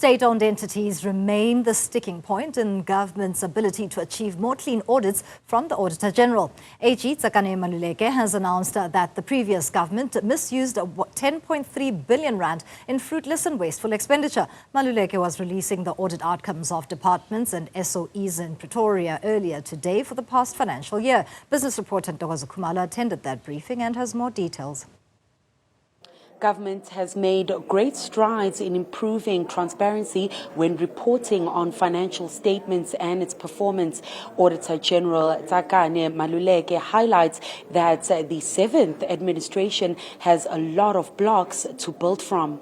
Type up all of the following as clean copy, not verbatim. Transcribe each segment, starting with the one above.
State-owned entities remain the sticking point in government's ability to achieve more clean audits from the Auditor-General. AG Tsakani Maluleke has announced that the previous government misused 10.3 billion rand in fruitless and wasteful expenditure. Maluleke was releasing the audit outcomes of departments and SOEs in Pretoria earlier today for the past financial year. Business reporter Ntokozo Khumalo attended that briefing and has more details. Government has made great strides in improving transparency when reporting on financial statements and its performance. Auditor-General Tsakani Maluleke highlights that the 7th administration has a lot of blocks to build from.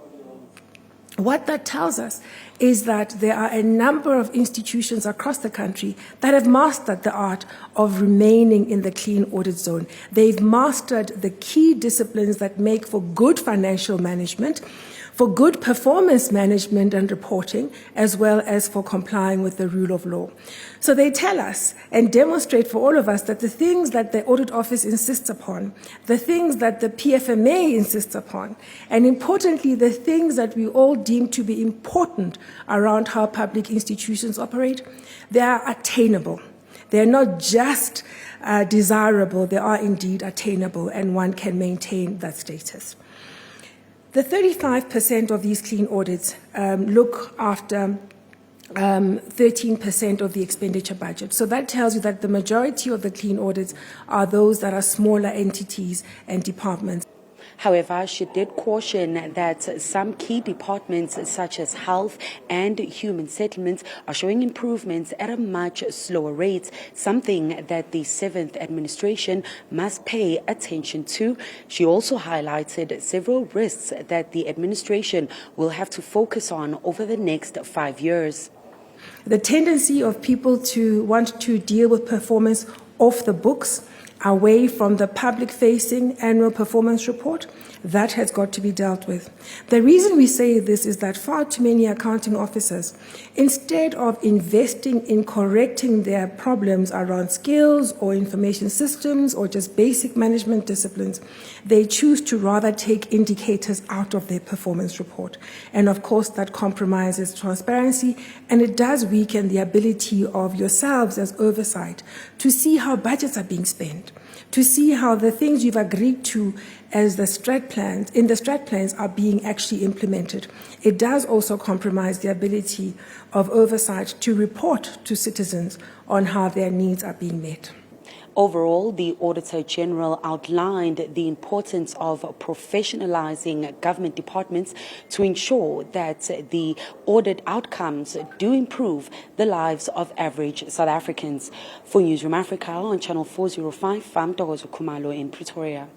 What that tells us is that there are a number of institutions across the country that have mastered the art of remaining in the clean audit zone. They've mastered the key disciplines that make for good financial management, for good performance management and reporting, as well as for complying with the rule of law. So they tell us and demonstrate for all of us that the things that the Audit Office insists upon, the things that the PFMA insists upon, and importantly, the things that we all deem to be important around how public institutions operate, they are attainable. They're not just desirable, they are indeed attainable, and one can maintain that status. The 35% of these clean audits look after 13% of the expenditure budget. So that tells you that the majority of the clean audits are those that are smaller entities and departments. However, she did caution that some key departments such as health and human settlements are showing improvements at a much slower rate, something that the 7th administration must pay attention to. She also highlighted several risks that the administration will have to focus on over the next 5 years. The tendency of people to want to deal with performance off the books, away from the public-facing annual performance report, that has got to be dealt with. The reason we say this is that far too many accounting officers, instead of investing in correcting their problems around skills or information systems or just basic management disciplines, they choose to rather take indicators out of their performance report. And of course, that compromises transparency, and it does weaken the ability of yourselves as oversight to see how budgets are being spent, to see how the things you've agreed to as the strat plans are being actually implemented. It does also compromise the ability of oversight to report to citizens on how their needs are being met. Overall, the Auditor-General outlined the importance of professionalizing government departments to ensure that the audit outcomes do improve the lives of average South Africans. For Newzroom Afrika on Channel 405, I'm Ntokozo Khumalo in Pretoria.